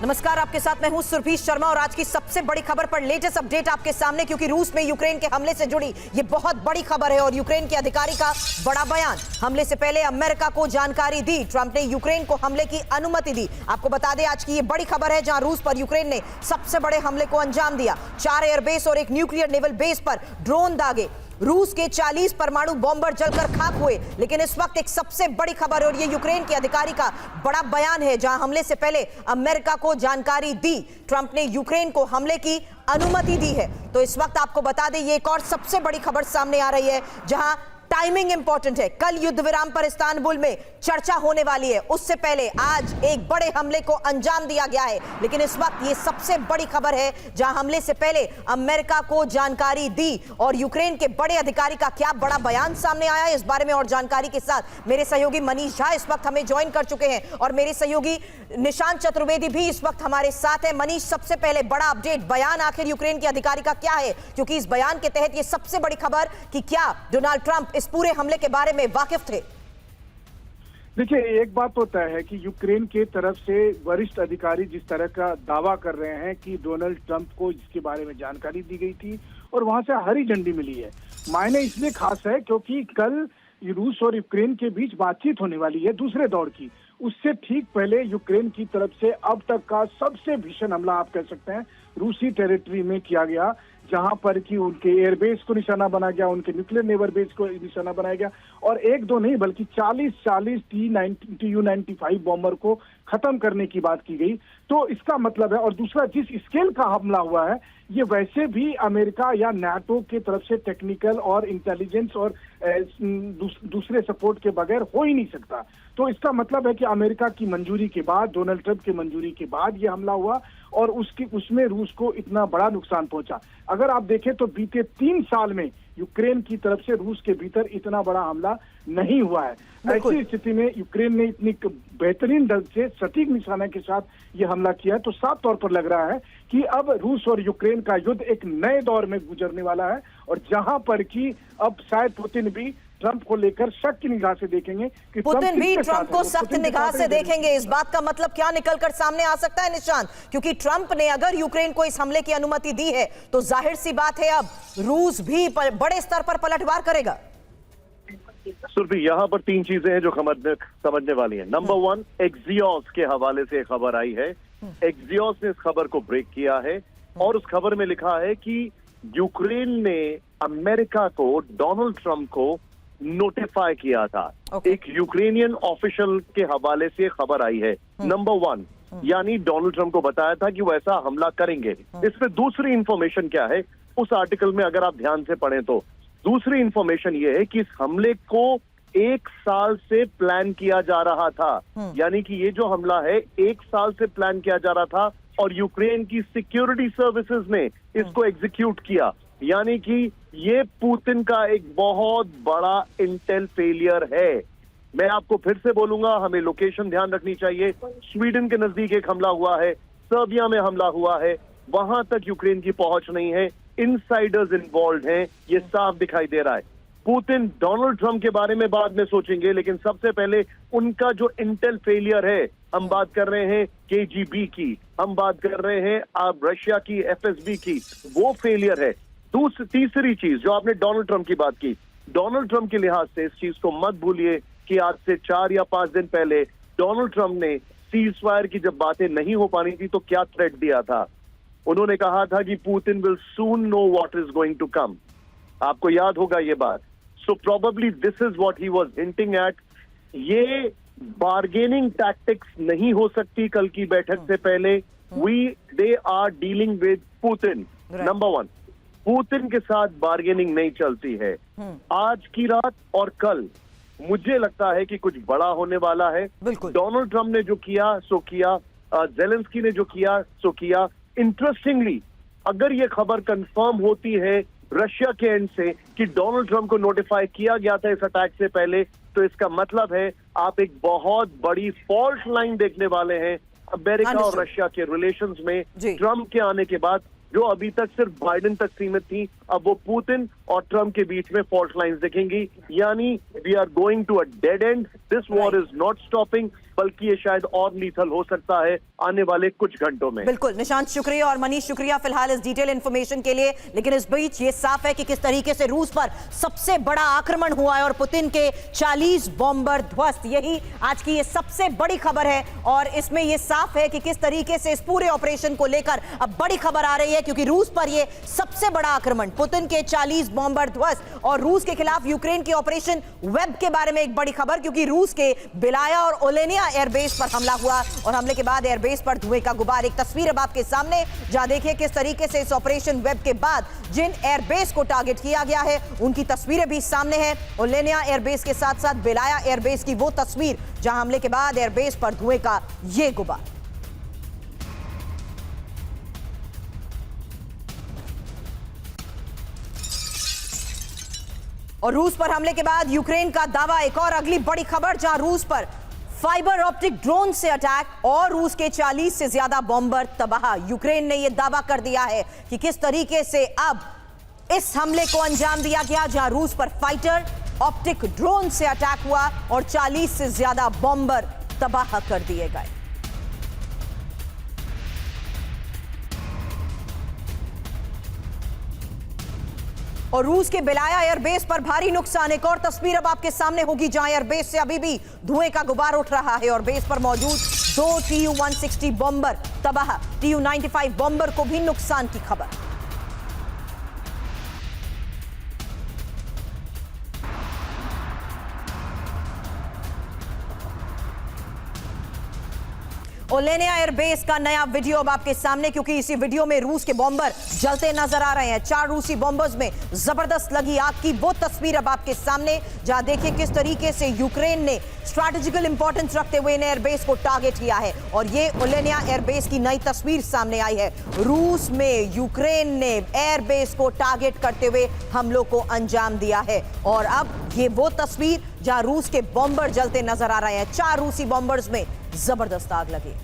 नमस्कार, आपके साथ मैं हूं सुरभि शर्मा और आज की सबसे बड़ी खबर पर लेटेस्ट अपडेट आपके सामने, क्योंकि रूस में यूक्रेन के हमले से जुड़ी ये बहुत बड़ी खबर है और यूक्रेन के अधिकारी का बड़ा बयान। हमले से पहले अमेरिका को जानकारी दी, ट्रंप ने यूक्रेन को हमले की अनुमति दी। आपको बता दें आज की ये बड़ी खबर है जहां रूस पर यूक्रेन ने सबसे बड़े हमले को अंजाम दिया। 4 एयरबेस और एक न्यूक्लियर नेवल बेस पर ड्रोन दागे। रूस के 40 परमाणु बॉम्बर जलकर खाक हुए। लेकिन इस वक्त एक सबसे बड़ी खबर है और ये यूक्रेन के अधिकारी का बड़ा बयान है जहां हमले से पहले अमेरिका को जानकारी दी, ट्रंप ने यूक्रेन को हमले की अनुमति दी है। तो इस वक्त आपको बता दें ये एक और सबसे बड़ी खबर सामने आ रही है जहां टाइमिंग इंपॉर्टेंट है। कल युद्ध विराम पर इस्तांबुल में चर्चा होने वाली है, उससे पहले आज एक बड़े हमले को अंजाम दिया गया है। लेकिन इस वक्त ये सबसे बड़ी खबर है जहां हमले से पहले अमेरिका को जानकारी दी और यूक्रेन के बड़े अधिकारी का क्या बड़ा बयान सामने आया है। इस बारे में और जानकारी के साथ मेरे सहयोगी मनीष झा इस वक्त हमें ज्वाइन कर चुके हैं और मेरे सहयोगी निशांत चतुर्वेदी भी इस वक्त हमारे साथ है। मनीष, सबसे पहले बड़ा अपडेट, बयान आखिर यूक्रेन के अधिकारी का क्या है, क्योंकि इस बयान के तहत ये सबसे बड़ी खबर कि क्या डोनाल्ड ट्रंप इस पूरे हमले के बारे में वाकिफ थे। देखिए, एक बात तो तय है कि यूक्रेन के तरफ से वरिष्ठ अधिकारी जिस तरह का दावा कर रहे हैं कि डोनाल्ड ट्रंप को इसके बारे में जानकारी दी गई थी और वहां से हरी झंडी मिली है, मायने इसलिए खास है क्योंकि कल रूस और यूक्रेन के बीच बातचीत होने वाली है दूसरे दौर की। उससे ठीक पहले यूक्रेन की तरफ से अब तक का सबसे भीषण हमला आप कह सकते हैं रूसी टेरिटरी में किया गया, जहां पर कि उनके एयरबेस को निशाना बनाया गया, उनके न्यूक्लियर नेवल बेस को निशाना बनाया गया और एक दो नहीं बल्कि 40 TU-95 बॉम्बर को खत्म करने की बात की गई। तो इसका मतलब है, और दूसरा जिस स्केल का हमला हुआ है ये वैसे भी अमेरिका या नाटो की तरफ से टेक्निकल और इंटेलिजेंस और दूसरे सपोर्ट के बगैर हो ही नहीं सकता। तो इसका मतलब है कि अमेरिका की मंजूरी के बाद, डोनाल्ड ट्रंप की मंजूरी के बाद ये हमला हुआ और उसमें रूस को इतना बड़ा नुकसान पहुंचा। अगर आप देखें तो बीते 3 साल में यूक्रेन की तरफ से रूस के भीतर इतना बड़ा हमला नहीं हुआ है। ऐसी स्थिति में यूक्रेन ने इतनी बेहतरीन ढंग से सटीक निशाना के साथ ये हमला किया है, तो साफ तौर पर लग रहा है कि अब रूस और यूक्रेन का युद्ध एक नए दौर में गुजरने वाला है और जहां पर कि अब शायद पुतिन भी ट्रंप को लेकर शक की निगाह से देखेंगे कि पुतिन भी ट्रंप को सख्त निगाह से देखेंगे। इस बात का मतलब क्या निकलकर सामने आ सकता है निशांत, क्योंकि ट्रंप ने अगर यूक्रेन को इस हमले की अनुमति दी है तो जाहिर सी बात है अब रूस भी बड़े स्तर पर पलटवार करेगा। सुरभि, यहाँ पर 3 चीजें हैं जो समझने वाली हैं। नंबर 1, एक्सियोस के हवाले से खबर आई है। एक्सियोस ने इस खबर को ब्रेक किया है और उस खबर में लिखा है कि यूक्रेन ने अमेरिका को, डोनाल्ड ट्रंप को नोटिफाई किया था। एक यूक्रेनियन ऑफिशियल के हवाले से खबर आई है। नंबर 1, यानी डोनाल्ड ट्रंप को बताया था कि वो ऐसा हमला करेंगे। इसमें दूसरी इंफॉर्मेशन क्या है उस आर्टिकल में अगर आप ध्यान से पढ़ें तो दूसरी इंफॉर्मेशन ये है कि इस हमले को 1 साल से प्लान किया जा रहा था। यानी कि ये जो हमला है 1 साल से प्लान किया जा रहा था और यूक्रेन की सिक्योरिटी सर्विसेज ने इसको एग्जीक्यूट किया। यानी कि ये पुतिन का एक बहुत बड़ा इंटेल फेलियर है। मैं आपको फिर से बोलूंगा, हमें लोकेशन ध्यान रखनी चाहिए। स्वीडन के नजदीक एक हमला हुआ है, सर्बिया में हमला हुआ है, वहां तक यूक्रेन की पहुंच नहीं है, इनसाइडर्स इन्वॉल्व हैं, ये साफ दिखाई दे रहा है। पुतिन डोनाल्ड ट्रंप के बारे में बाद में सोचेंगे, लेकिन सबसे पहले उनका जो इंटेल फेलियर है, हम बात कर रहे हैं KGB की, हम बात कर रहे हैं अब रशिया की FSB की, वो फेलियर है। तीसरी चीज जो आपने डोनाल्ड ट्रंप की बात की, डोनाल्ड ट्रंप के लिहाज से इस चीज को मत भूलिए कि आज से 4 या 5 दिन पहले डोनाल्ड ट्रंप ने सीज फायर की जब बातें नहीं हो पानी थी तो क्या थ्रेट दिया था। उन्होंने कहा था कि Putin will soon know what is going to come. आपको याद होगा ये बात। So probably this is what he was hinting at. ये बार्गेनिंग टैक्टिक्स नहीं हो सकती कल की बैठक से पहले। They are dealing with Putin. Number 1, Putin के साथ बार्गेनिंग नहीं चलती है। आज की रात और कल मुझे लगता है कि कुछ बड़ा होने वाला है। डोनाल्ड ट्रंप ने जो किया सो किया, जेलेंस्की ने जो किया सो किया। इंटरेस्टिंगली, अगर ये खबर कंफर्म होती है रशिया के एंड से कि डोनाल्ड ट्रंप को नोटिफाई किया गया था इस अटैक से पहले, तो इसका मतलब है आप एक बहुत बड़ी फॉल्ट लाइन देखने वाले हैं अमेरिका और रशिया के रिलेशंस में। ट्रंप के आने के बाद जो अभी तक सिर्फ बाइडेन तक सीमित थी, अब वो पुतिन और ट्रंप के बीच में फॉल्ट लाइंस दिखेंगी। यानी we are going to a dead end. This war is not stopping, बल्कि ये शायद और लीथल हो सकता है आने वाले कुछ घंटों में। बिल्कुल निशांत, शुक्रिया, और मनीष शुक्रिया फिलहाल इस डिटेल इंफॉर्मेशन के लिए। लेकिन इस बीच ये साफ है कि किस तरीके से रूस पर सबसे बड़ा आक्रमण हुआ है और पुतिन के 40 बॉम्बर ध्वस्त, यही आज की ये सबसे बड़ी खबर है। और इसमें ये साफ है कि किस तरीके से इस पूरे ऑपरेशन को लेकर अब बड़ी खबर आ रही है, क्योंकि रूस पर ये सबसे बड़ा आक्रमण, पुतिन के 40 बॉम्बर ध्वस्त। और रूस के खिलाफ यूक्रेन के ऑपरेशन वेब के बारे में एक बड़ी खबर, क्योंकि रूस के बिलाया और ओलेनिया एयरबेस पर हमला हुआ और हमले के बाद एयरबेस पर धुएं का गुबार। एक तस्वीर अब आपके सामने, जहां देखिए किस तरीके से इस ऑपरेशन वेब के बाद जिन एयरबेस को टारगेट किया गया है उनकी तस्वीरें भी सामने हैं। ओलेनिया एयरबेस के साथ साथ बिलाया एयरबेस की वो तस्वीर जहां हमले के बाद एयरबेस पर धुएं का ये गुबार। और रूस पर हमले के बाद यूक्रेन का दावा, एक और अगली बड़ी खबर, जहां रूस पर फाइबर ऑप्टिक ड्रोन से अटैक और रूस के 40 से ज्यादा बॉम्बर तबाह। यूक्रेन ने यह दावा कर दिया है कि किस तरीके से अब इस हमले को अंजाम दिया गया, जहां रूस पर फाइटर ऑप्टिक ड्रोन से अटैक हुआ और 40 से ज्यादा बॉम्बर तबाह कर दिए गए। और रूस के बेलाया एयरबेस पर भारी नुकसान। एक और तस्वीर अब आपके सामने होगी, जहां एयरबेस से अभी भी धुएं का गुबार उठ रहा है और बेस पर मौजूद 2 Tu-160 बॉम्बर तबाह, Tu-95 बॉम्बर को भी नुकसान की खबर। ओलेनिया एयरबेस का नया वीडियो अब आपके सामने, क्योंकि इसी वीडियो में रूस के बॉम्बर जलते नजर आ रहे हैं। 4 रूसी बॉम्बर्स में जबरदस्त लगी आग की वो तस्वीर अब आपके सामने, जहां देखिए किस तरीके से यूक्रेन ने स्ट्रैटेजिकल इंपॉर्टेंस रखते हुए इन एयरबेस को टारगेट किया है। और ये ओलेनिया एयरबेस की नई तस्वीर सामने आई है। रूस में यूक्रेन ने एयरबेस को टारगेट करते हुए हमलों को अंजाम दिया है। और अब ये वो तस्वीर जहां रूस के बॉम्बर जलते नजर आ रहे हैं। 4 रूसी बॉम्बर्स में जबरदस्त आग लगी।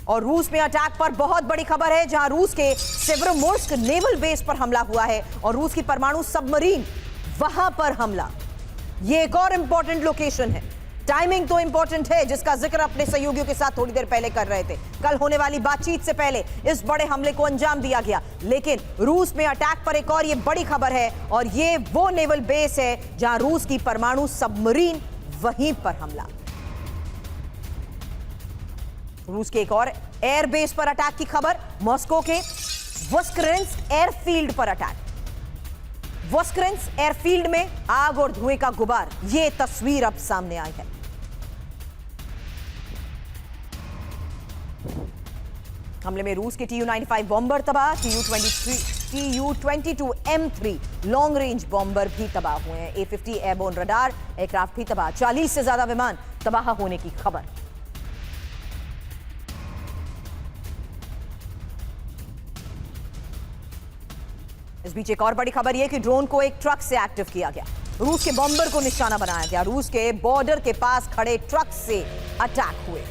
और रूस में अटैक पर बहुत बड़ी खबर है, जहां रूस के सेवरोमोर्स्क नेवल बेस पर हमला हुआ है और रूस की परमाणु सबमरीन वहां पर हमला। यह एक और इंपॉर्टेंट लोकेशन है। टाइमिंग तो इंपॉर्टेंट है, जिसका जिक्र अपने सहयोगियों के साथ थोड़ी देर पहले कर रहे थे। कल होने वाली बातचीत से पहले इस बड़े हमले को अंजाम दिया गया, लेकिन रूस में अटैक पर एक और ये बड़ी खबर है, और ये वो नेवल बेस है जहां रूस की परमाणु सबमरीन वहीं पर हमला। रूस के एक और एयरबेस पर अटैक की खबर, मॉस्को के वोस्क्रेंस्क एयरफील्ड पर अटैक। वोस्क्रेंस्क एयरफील्ड में आग और धुएं का गुबार, यह तस्वीर अब सामने आई है। हमले में रूस के Tu-95 बॉम्बर तबाह, Tu-22 M3 long range bomber भी तबाह हुए हैं। A-50 एयरबोर्न रडार एयरक्राफ्ट भी तबाह, 40 से ज्यादा विमान तबाह होने की खबर। इस बीच एक और बड़ी खबर यह कि ड्रोन को एक ट्रक से एक्टिव किया गया। रूस के बॉम्बर को निशाना बनाया गया। रूस के बॉर्डर के पास खड़े ट्रक से अटैक हुए।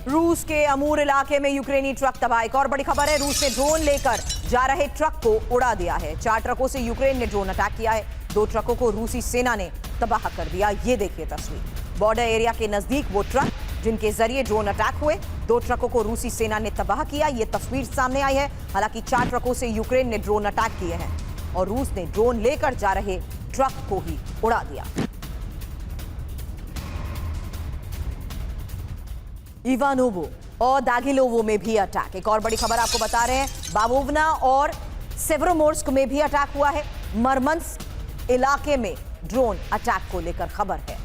रूस के अमूर इलाके में यूक्रेनी ट्रक तबाह। एक और बड़ी खबर है, रूस ने ड्रोन लेकर जा रहे ट्रक को उड़ा दिया है। 4 ट्रकों से यूक्रेन ने ड्रोन अटैक किया है। 2 ट्रकों को रूसी सेना ने तबाह कर दिया। ये देखिए तस्वीर, बॉर्डर एरिया के नजदीक वो ट्रक जिनके जरिए ड्रोन अटैक हुए। 2 ट्रकों को रूसी सेना ने तबाह किया। ये तस्वीर सामने आई है। हालांकि 4 ट्रकों से यूक्रेन ने ड्रोन अटैक किए हैं और रूस ने ड्रोन लेकर जा रहे ट्रक को ही उड़ा दिया। इवानोवो और दागिलोवो में भी अटैक। एक और बड़ी खबर आपको बता रहे हैं, बाबोवना और सेवरोमोर्स्क में भी अटैक हुआ है। मरमंस्क इलाके में ड्रोन अटैक को लेकर खबर है।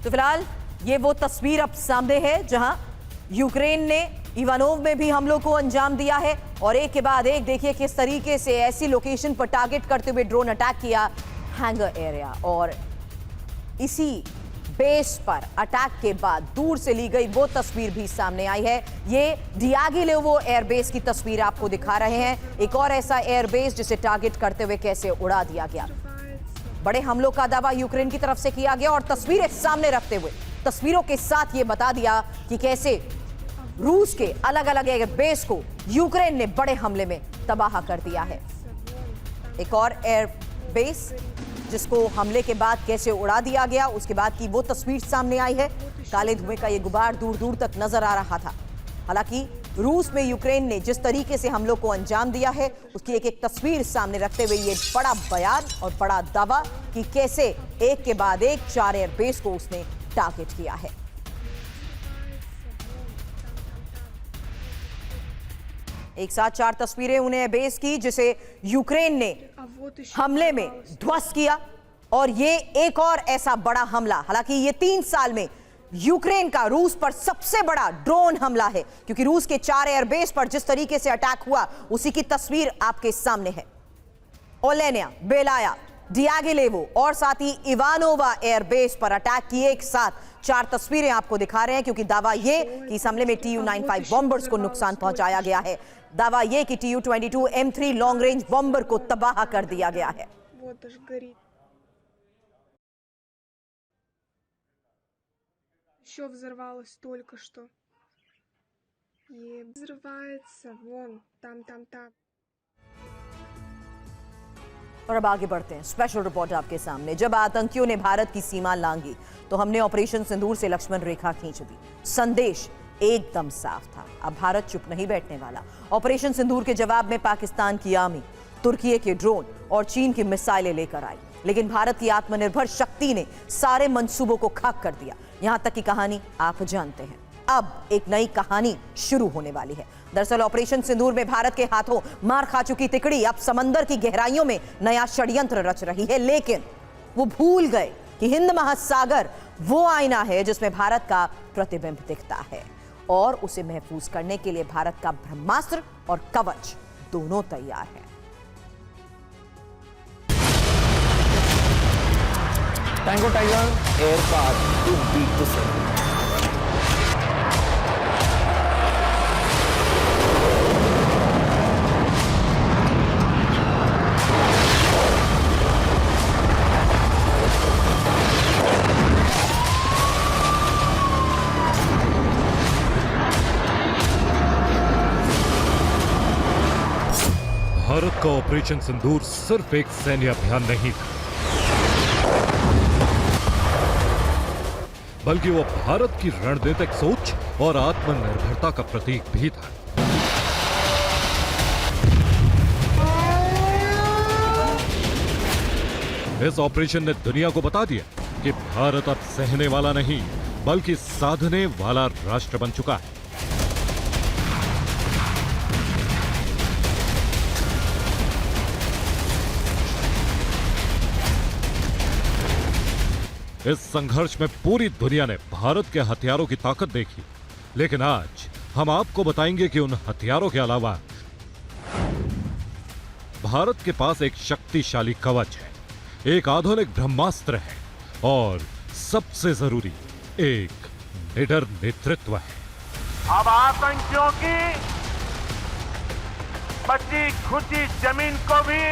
तो फिलहाल ये वो तस्वीर अब सामने है, जहां यूक्रेन ने इवानोव में भी हमलों को अंजाम दिया है और एक के बाद एक देखिए किस तरीके से ऐसी लोकेशन पर टारगेट करते हुए ड्रोन अटैक किया, हैंगर एरिया। और इसी बेस पर अटैक के बाद दूर से ली गई वो तस्वीर भी सामने आई है। ये डियागिलोवो एयरबेस की तस्वीर आपको दिखा रहे हैं। एक और ऐसा एयरबेस जिसे टारगेट करते हुए कैसे उड़ा दिया गया। बड़े हमलों का दावा यूक्रेन की तरफ से किया गया और तस्वीरें सामने रखते हुए तस्वीरों के साथ ये बता दिया कि कैसे रूस के अलग अलग एयर बेस को यूक्रेन ने बड़े हमले में तबाह कर दिया है। एक और एयर बेस जिसको हमले के बाद कैसे उड़ा दिया गया, उसके बाद की वो तस्वीर सामने आई है। काले धुएं का ये गुबार दूर दूर तक नजर आ रहा था। हालांकि रूस में यूक्रेन ने जिस तरीके से हमलों को अंजाम दिया है उसकी एक एक तस्वीर सामने रखते हुए ये बड़ा बयान और बड़ा दावा कि कैसे एक के बाद एक 4 एयरबेस को उसने टारगेट किया है। एक साथ 4 तस्वीरें उन्हें एयरबेस की जिसे यूक्रेन ने हमले में ध्वस्त किया और ये एक और ऐसा बड़ा हमला, हालांकि ये 3 साल में यूक्रेन का रूस पर सबसे बड़ा ड्रोन हमला है, क्योंकि रूस के 4 एयरबेस पर जिस तरीके से अटैक हुआ उसी की तस्वीर आपके सामने है। ओलेनिया, बेलाया, डियागिलेवो और साथ ही इवानोवा एयरबेस पर अटैक की एक साथ 4 तस्वीरें आपको दिखा रहे हैं, क्योंकि दावा यह कि इस हमले में Tu-95 बॉम्बर्स को नुकसान पहुंचाया गया है। दावा यह कि Tu-22 M3 long range bomber को तबाह कर दिया गया है। Еще взорвалось только что. И взрывается вон, там. और अब आगे बढ़ते हैं। स्पेशल रिपोर्ट आपके सामने। जब आतंकियों ने भारत की सीमा लांघी तो हमने ऑपरेशन सिंदूर से लक्ष्मण रेखा खींच दी। संदेश एकदम साफ था, अब भारत चुप नहीं बैठने वाला। ऑपरेशन सिंदूर के जवाब में पाकिस्तान की आर्मी, तुर्की के ड्रोन और चीन की मिसाइलें लेकर आई, लेकिन भारत की आत्मनिर्भर शक्ति ने सारे मंसूबों को खाक कर दिया। यहां तक की कहानी आप जानते हैं। अब एक नई कहानी शुरू होने वाली है। दरअसल ऑपरेशन सिंदूर में भारत के हाथों मार खा चुकी तिकड़ी अब समंदर की गहराइयों में नया षड्यंत्र रच रही है, लेकिन वो भूल गए कि हिंद महासागर वो आईना है जिसमें भारत का प्रतिबिंब दिखता है और उसे महफूज करने के लिए भारत का ब्रह्मास्त्र और कवच दोनों तैयार है। Tango Tiger aircraft to beat the sun. Bharat का ऑपरेशन सिंदूर सिर्फ एक सैन्य अभियान नहीं था, बल्कि वो भारत की रणनीतिक सोच और आत्मनिर्भरता का प्रतीक भी था। इस ऑपरेशन ने दुनिया को बता दिया कि भारत अब सहने वाला नहीं बल्कि साधने वाला राष्ट्र बन चुका है। इस संघर्ष में पूरी दुनिया ने भारत के हथियारों की ताकत देखी, लेकिन आज हम आपको बताएंगे कि उन हथियारों के अलावा भारत के पास एक शक्तिशाली कवच है, एक आधुनिक ब्रह्मास्त्र है और सबसे जरूरी एक निडर नेतृत्व है। अब आतंकियों की बची खुची जमीन को भी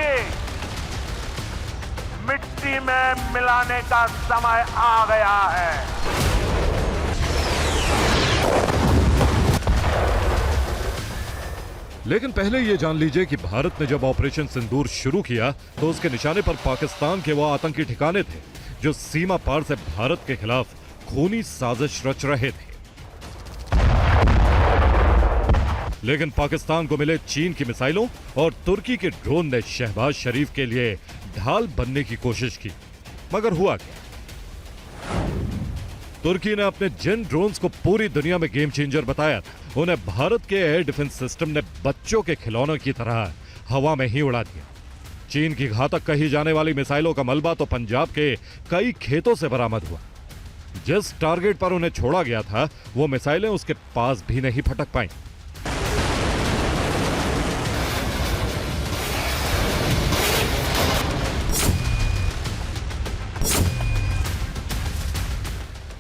मिट्टी में मिलाने का समय आ गया है। लेकिन पहले यह जान लीजिए कि भारत ने जब ऑपरेशन सिंदूर शुरू किया तो उसके निशाने पर पाकिस्तान के वो आतंकी ठिकाने थे जो सीमा पार से भारत के खिलाफ खूनी साजिश रच रहे थे। लेकिन पाकिस्तान को मिले चीन की मिसाइलों और तुर्की के ड्रोन ने शहबाज शरीफ के लिए ढाल बनने की कोशिश की, मगर हुआ क्या? तुर्की ने अपने जिन ड्रोन्स को पूरी दुनिया में गेम चेंजर बताया था, उन्हें भारत के एयर डिफेंस सिस्टम ने बच्चों के खिलौनों की तरह हवा में ही उड़ा दिया। चीन की घातक कही जाने वाली मिसाइलों का मलबा तो पंजाब के कई खेतों से बरामद हुआ। जिस टारगेट पर उन्हें छोड़ा गया था वो मिसाइलें उसके पास भी नहीं फटक पाईं।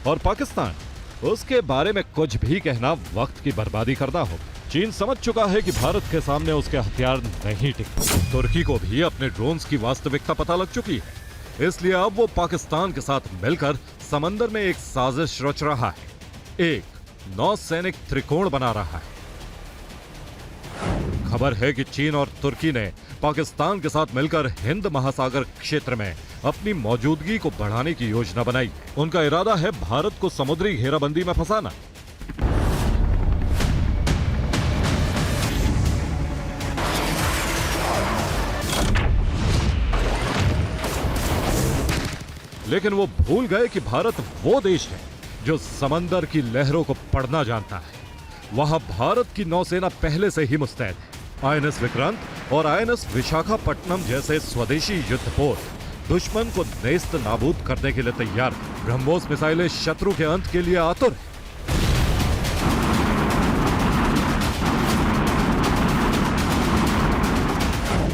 और पाकिस्तान, उसके बारे में कुछ भी कहना वक्त की बर्बादी करना होगा। चीन समझ चुका है कि भारत के सामने उसके हथियार नहीं टिकते। तुर्की को भी अपने ड्रोन्स की वास्तविकता पता लग चुकी है। इसलिए अब वो पाकिस्तान के साथ मिलकर समंदर में एक साजिश रच रहा है, एक नौसैनिक त्रिकोण बना रहा है। खबर है कि चीन और तुर्की ने पाकिस्तान के साथ मिलकर हिंद महासागर क्षेत्र में अपनी मौजूदगी को बढ़ाने की योजना बनाई। उनका इरादा है भारत को समुद्री घेराबंदी में फंसाना। लेकिन वो भूल गए कि भारत वो देश है जो समंदर की लहरों को पढ़ना जानता है। वहां भारत की नौसेना पहले से ही मुस्तैद है। आईएनएस विक्रांत और आईएनएस विशाखापट्टनम जैसे स्वदेशी युद्धपोत दुश्मन को नेस्त नाबूद करने के लिए तैयार। ब्रह्मोस मिसाइलें शत्रु के अंत के लिए आतुर है।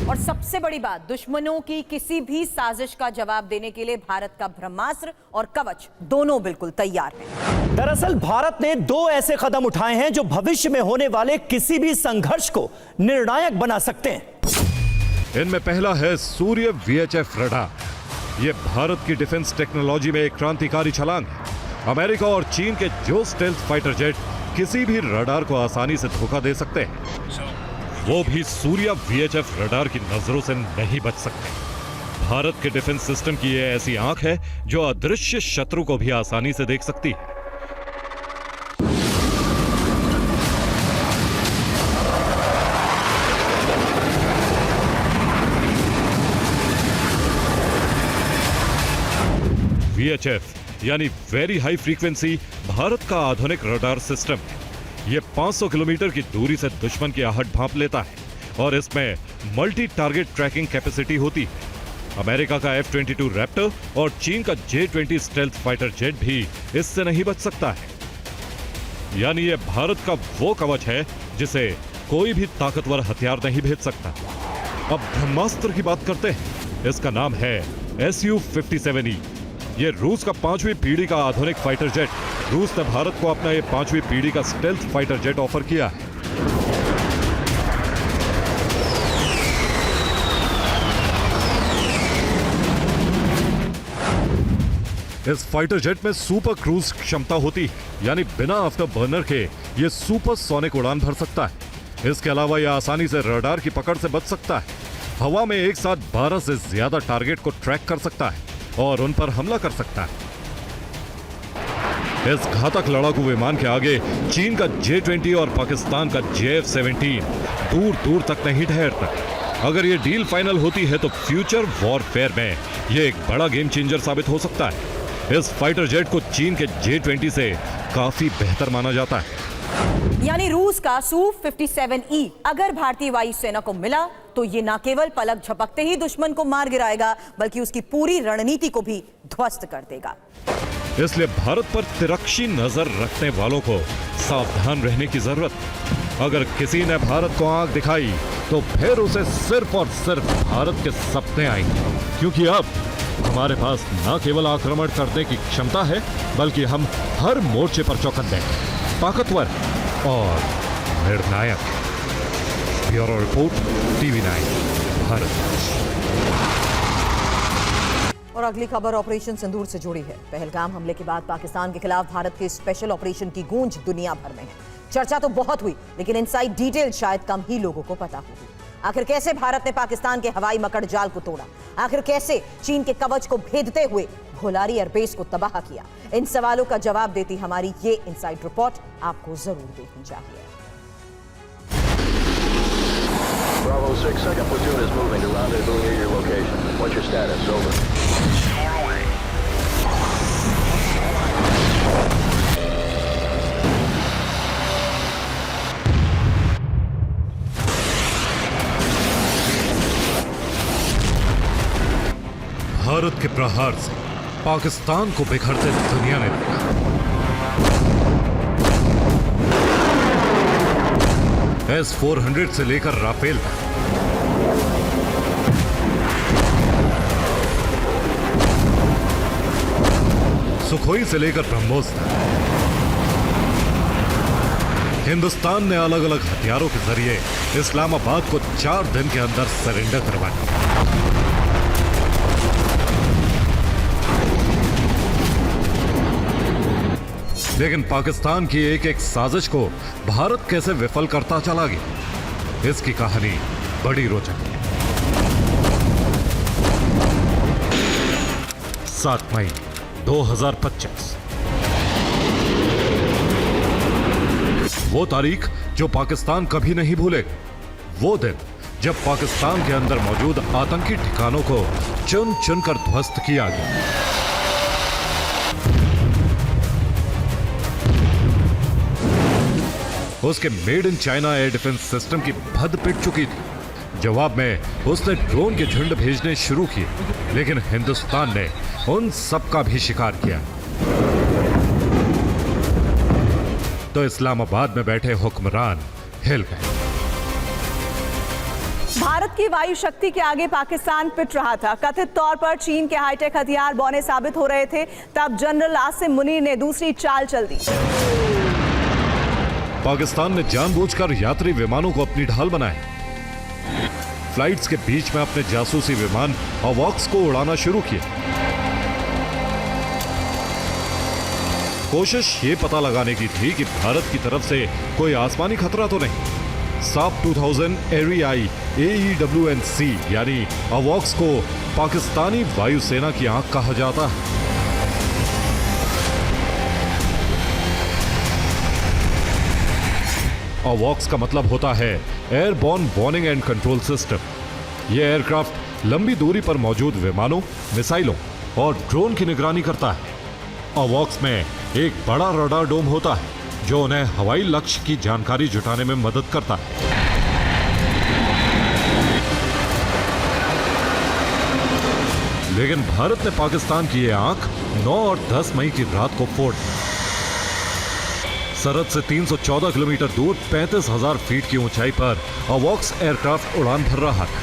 और सबसे बड़ी बात, दुश्मनों की किसी भी साजिश का जवाब देने के लिए भारत का ब्रह्मास्त्र और कवच दोनों बिल्कुल तैयार हैं। दरअसल भारत ने 2 ऐसे कदम उठाए हैं जो भविष्य में होने वाले किसी भी संघर्ष को निर्णायक बना सकते हैं। इनमें पहला है सूर्य VHF रडार। यह भारत की डिफेंस टेक्नोलॉजी में एक क्रांतिकारी छलांग है। अमेरिका और चीन के जो स्टेल्थ फाइटर जेट किसी भी रडार को आसानी से धोखा दे सकते हैं, वो भी सूर्य VHF रडार की नजरों से नहीं बच सकते। भारत के डिफेंस सिस्टम की यह ऐसी आंख है जो अदृश्य शत्रु को भी आसानी से देख सकती है। VHF यानी वेरी हाई फ्रीक्वेंसी भारत का आधुनिक रडार सिस्टम है। यह 500 किलोमीटर की दूरी से दुश्मन की आहट भांप लेता है और इसमें मल्टी टारगेट ट्रैकिंग कैपेसिटी होती है। अमेरिका का F-22 रैप्टर और चीन का J-20 स्टेल्थ फाइटर जेट भी इससे नहीं बच सकता है। यानी यह भारत का वो कवच है जिसे कोई भी ताकतवर हथियार नहीं भेज सकता। अब ब्रह्मास्त्र की बात करते हैं। इसका नाम है Su-57E। यह रूस का 5वीं पीढ़ी का आधुनिक फाइटर जेट। रूस ने भारत को अपना यह 5वीं पीढ़ी का स्टेल्थ फाइटर जेट ऑफर किया है। इस फाइटर जेट में सुपर क्रूज क्षमता होती है, यानी बिना आफ्टर बर्नर के यह सुपर सोनिक उड़ान भर सकता है। इसके अलावा यह आसानी से रडार की पकड़ से बच सकता है। हवा में एक साथ 12 से ज्यादा टारगेट को ट्रैक कर सकता है और उन पर हमला कर सकता है। इस घातक लड़ाकू विमान के आगे चीन का J-20 और पाकिस्तान का JF-17 दूर दूर तक नहीं ठहरता। अगर ये डील फाइनल होती है तो फ्यूचर वॉरफेयर में ये एक बड़ा गेम चेंजर साबित हो सकता है। इस फाइटर जेट को चीन के J-20 से काफी बेहतर माना जाता है। यानी रूस का Su-57E अगर भारतीय वायुसेना को मिला तो ये न केवल पलक झपकते ही दुश्मन को मार गिराएगा, बल्कि उसकी पूरी रणनीति को भी ध्वस्त कर देगा। इसलिए भारत पर तिरछी नजर रखने वालों को सावधान रहने की जरूरत। अगर किसी ने भारत को आंख दिखाई तो फिर उसे सिर्फ और सिर्फ भारत के सपने आएंगे, क्योंकि अब हमारे पास न केवल आक्रमण करने की क्षमता है, बल्कि हम हर मोर्चे पर चौकन्ने, ताकतवर और निर्णायक। Bureau report, TV9 Bharat. और अगली खबर ऑपरेशन सिंदूर से जुड़ी है। पहलगाम हमले के बाद पाकिस्तान के खिलाफ भारत के स्पेशल ऑपरेशन की गूंज दुनिया भर में है। चर्चा तो बहुत हुई, लेकिन इनसाइड डिटेल शायद कम ही लोगों को पता होगी। आखिर कैसे भारत ने पाकिस्तान के हवाई मकड़ जाल को तोड़ा? आखिर कैसे चीन के कवच को भेदते हुए घोलारी एयरबेस को तबाह किया? इन सवालों का जवाब देती हमारी ये इनसाइड रिपोर्ट आपको जरूर देखनी चाहिए। Bravo 6, second platoon is moving to rendezvous near your location. What's your status? Over. Bharat के प्रहार से पाकिस्तान को बिखरते दुनिया ने देखा। S-400 से लेकर राफेल तक, सुखोई से लेकर ब्रह्मोस तक, हिंदुस्तान ने अलग अलग हथियारों के जरिए इस्लामाबाद को 4 दिन के अंदर सरेंडर करवाया। लेकिन पाकिस्तान की एक एक साजिश को भारत कैसे विफल करता चला गया, इसकी कहानी बड़ी रोचक है। 7 मई 2025, वो तारीख जो पाकिस्तान कभी नहीं भूलेगा। वो दिन जब पाकिस्तान के अंदर मौजूद आतंकी ठिकानों को चुन चुन कर ध्वस्त किया गया। उसके made in China air defence system की भद पिट चुकी थी। जवाब में उसने ड्रोन के झुंड भेजने शुरू किए, लेकिन हिंदुस्तान ने उन सब का भी शिकार किया। तो इस्लामाबाद में बैठे हुक्मरान हिल गए। भारत की वायु शक्ति के आगे पाकिस्तान पिट रहा था। कथित तौर पर चीन के हाईटेक हथियार बौने साबित हो रहे थे। तब जनरल आसिम मुनीर ने दूसरी चाल चल दी। पाकिस्तान ने जानबूझकर यात्री विमानों को अपनी ढाल बनाया। फ्लाइट्स के बीच में अपने जासूसी विमान अवॉक्स को उड़ाना शुरू किया। कोशिश ये पता लगाने की थी कि भारत की तरफ से कोई आसमानी खतरा तो नहीं। साफ 2000 एरियाई AEWNC यानी अवॉक्स को पाकिस्तानी वायुसेना की आंख कहा जाता है। अवॉक्स का मतलब होता है airborne warning and control system. यह एयरक्राफ्ट लंबी दूरी पर मौजूद विमानों, मिसाइलों और ड्रोन की निगरानी करता है। अवॉक्स में एक बड़ा रडार डोम होता है जो उन्हें हवाई लक्ष्य की जानकारी जुटाने में मदद करता है। लेकिन भारत ने पाकिस्तान की यह आंख 9 और 10 मई की रात को फोड़ दी। सरहद से 314 किलोमीटर दूर 35,000 फीट की ऊंचाई पर अवॉक्स एयरक्राफ्ट उड़ान भर रहा था,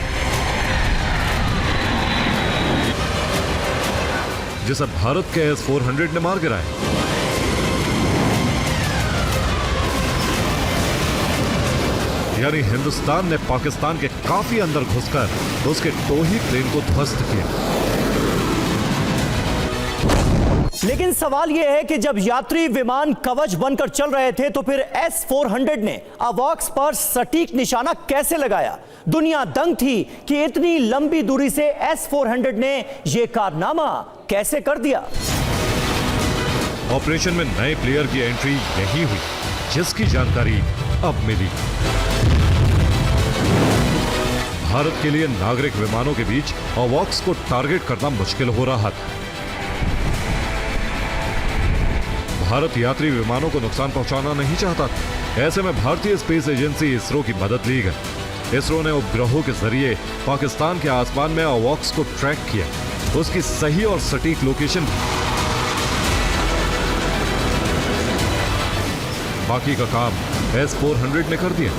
जिसे भारत के S-400 ने मार गिराया। यानी हिंदुस्तान ने पाकिस्तान के काफी अंदर घुसकर उसके टोही प्लेन को ध्वस्त किया। लेकिन सवाल यह है कि जब यात्री विमान कवच बनकर चल रहे थे तो फिर S-400 ने अवॉक्स पर सटीक निशाना कैसे लगाया? दुनिया दंग थी कि इतनी लंबी दूरी से S-400 ने यह कारनामा कैसे कर दिया। ऑपरेशन में नए प्लेयर की एंट्री यही हुई, जिसकी जानकारी अब मिली। भारत के लिए नागरिक विमानों के बीच अवॉक्स को टारगेट करना मुश्किल हो रहा था। भारत यात्री विमानों को नुकसान पहुंचाना नहीं चाहता था। ऐसे में भारतीय स्पेस एजेंसी इसरो की मदद ली गई। इसरो ने उपग्रहों के जरिए पाकिस्तान के आसमान में अवॉक्स को ट्रैक किया, उसकी सही और सटीक लोकेशन। बाकी का काम S-400 ने कर दिया।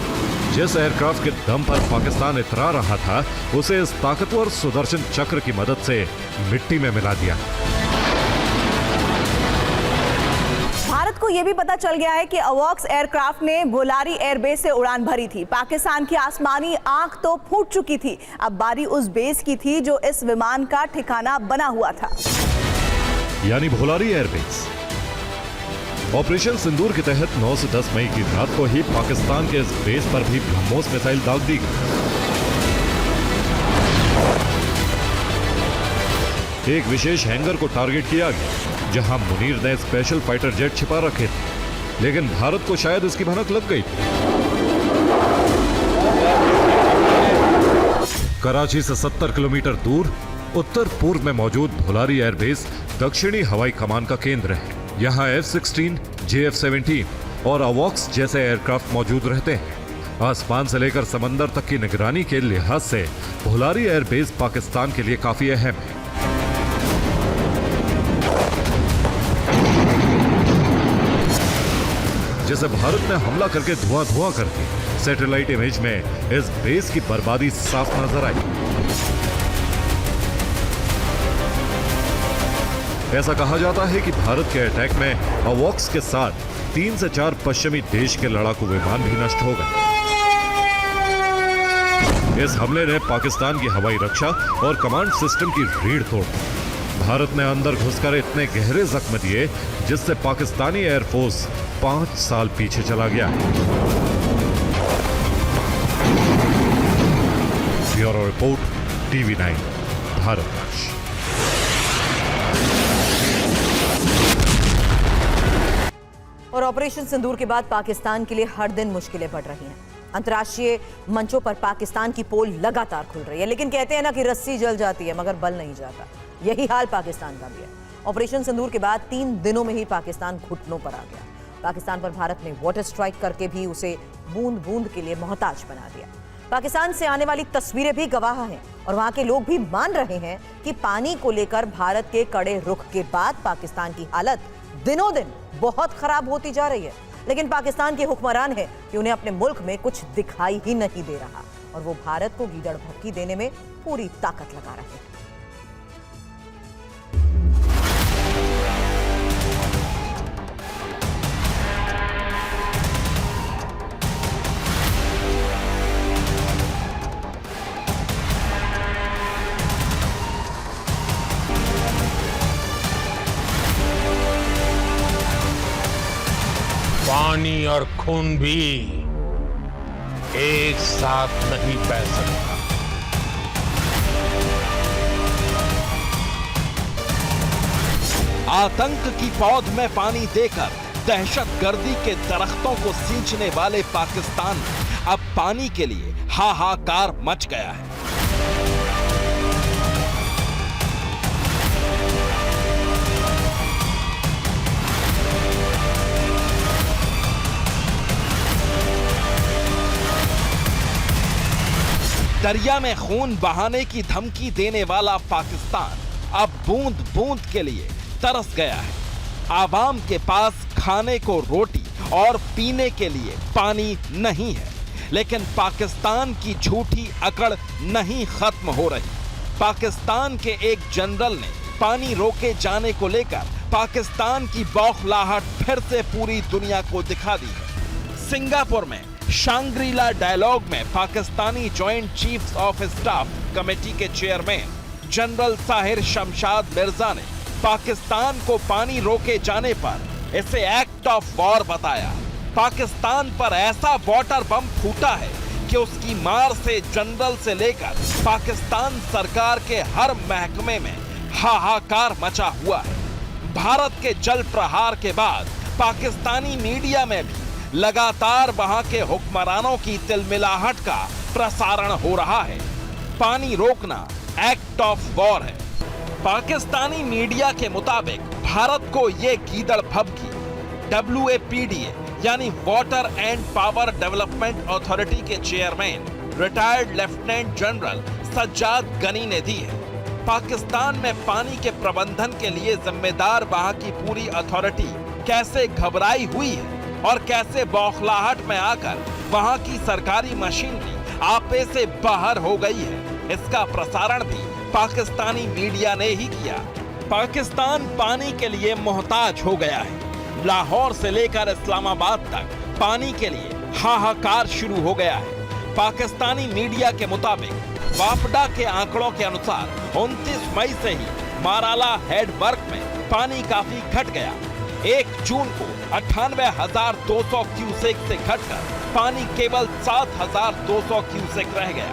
जिस एयरक्राफ्ट के दम पर पाकिस्तान इतरा रहा था, उसे इस ताकतवर सुदर्शन चक्र की मदद से मिट्टी में मिला दिया। भारत को यह भी पता चल गया है कि अवॉक्स एयरक्राफ्ट ने भोलारी एयरबेस से उड़ान भरी थी। पाकिस्तान की आसमानी आंख तो फूट चुकी थी, अब बारी उस बेस की थी जो इस विमान का ठिकाना बना हुआ था, यानी भोलारी एयरबेस। ऑपरेशन सिंदूर के तहत 9 से 10 मई की रात को ही पाकिस्तान के इस बेस पर भी ब्रह्मोस मिसाइल दाग दी गई। एक विशेष हैंगर को टारगेट किया गया, जहां मुनीर ने स्पेशल फाइटर जेट छिपा रखे थे, लेकिन भारत को शायद इसकी भनक लग गई। कराची से 70 किलोमीटर दूर उत्तर पूर्व में मौजूद भोलारी एयरबेस दक्षिणी हवाई कमान का केंद्र है। यहाँ F-16, JF-17 और अवॉक्स जैसे एयरक्राफ्ट मौजूद रहते हैं। आसमान से लेकर समंदर तक की निगरानी के लिहाज से भोलारी एयरबेस पाकिस्तान के लिए काफी अहम है। जिसे भारत ने हमला करके धुआं कर दिया। सैटेलाइट इमेज में इस बेस की बर्बादी साफ नजर आई। ऐसा कहा जाता है कि भारत के अटैक में अवॉक्स के साथ 3 से 4 पश्चिमी देश के लड़ाकू विमान भी नष्ट हो गए। इस हमले ने पाकिस्तान की हवाई रक्षा और कमांड सिस्टम की रीढ़ तोड़ दी। भारत ने अंदर घुसकर इतने गहरे जख्म दिए जिससे पाकिस्तानी एयरफोर्स 5 साल पीछे चला गया। Bureau report, TV9 Bharatvarsh. और ऑपरेशन सिंदूर के बाद पाकिस्तान के लिए हर दिन मुश्किलें बढ़ रही हैं। अंतर्राष्ट्रीय मंचों पर पाकिस्तान की पोल लगातार खुल रही है, लेकिन कहते हैं ना कि रस्सी जल जाती है मगर बल नहीं जाता। यही हाल पाकिस्तान का भी है। ऑपरेशन सिंदूर के बाद 3 दिनों में ही पाकिस्तान घुटनों पर आ गया। पाकिस्तान पर भारत ने वाटर स्ट्राइक करके भी उसे बूंद बूंद के लिए मोहताज बना दिया। पाकिस्तान से आने वाली तस्वीरें भी गवाह हैं और वहां के लोग भी मान रहे हैं कि पानी को लेकर भारत के कड़े रुख के बाद पाकिस्तान की हालत दिनों दिन बहुत खराब होती जा रही है। लेकिन पाकिस्तान के हुक्मरान है कि उन्हें अपने मुल्क में कुछ दिखाई ही नहीं दे रहा और वो भारत को गीदड़ भभकी देने में पूरी ताकत लगा रहे हैं। पानी और खून भी एक साथ नहीं बह सकता। आतंक की पौध में पानी देकर दहशतगर्दी के दरख्तों को सींचने वाले पाकिस्तान में अब पानी के लिए हाहाकार मच गया है। दरिया में खून बहाने की धमकी देने वाला पाकिस्तान अब बूंद बूंद के लिए तरस गया है। आवाम के पास खाने को रोटी और पीने के लिए पानी नहीं है, लेकिन पाकिस्तान की झूठी अकड़ नहीं खत्म हो रही। पाकिस्तान के एक जनरल ने पानी रोके जाने को लेकर पाकिस्तान की बौखलाहट फिर से पूरी दुनिया को दिखा दी है। सिंगापुर में शांग्रीला डायलॉग में Pakistani joint chiefs of staff committee के चेयरमैन जनरल साहिर शमशाद मिर्जा ने पाकिस्तान को पानी रोके जाने पर इसे एक्ट ऑफ वॉर बताया। पाकिस्तान पर ऐसा वाटर बम फूटा है कि उसकी मार से जनरल से लेकर पाकिस्तान सरकार के हर महकमे में हाहाकार मचा हुआ है। भारत के जल प्रहार के बाद पाकिस्तानी मीडिया में भी लगातार वहां के हुक्मरानों की तिलमिलाहट का प्रसारण हो रहा है। पानी रोकना एक्ट ऑफ वॉर है। पाकिस्तानी मीडिया के मुताबिक भारत को ये गीदड़ भभकी WAPDA यानी water and power development authority के chairman retired lieutenant general Sajjad Ghani ने दी है। पाकिस्तान में पानी के प्रबंधन के लिए जिम्मेदार वहां की पूरी अथॉरिटी कैसे घबराई हुई है और कैसे बौखलाहट में आकर वहां की सरकारी मशीनरी आपे से बाहर हो गई है, इसका प्रसारण भी पाकिस्तानी मीडिया ने ही किया। पाकिस्तान पानी के लिए मोहताज हो गया है। लाहौर से लेकर इस्लामाबाद तक पानी के लिए हाहाकार शुरू हो गया है। पाकिस्तानी मीडिया के मुताबिक वापडा के आंकड़ों के अनुसार 29 मई से ही माराला हेडवर्क में पानी काफी घट गया। 1 जून को 98,200 क्यूसेक से घटकर पानी केवल 7,200 क्यूसेक रह गया।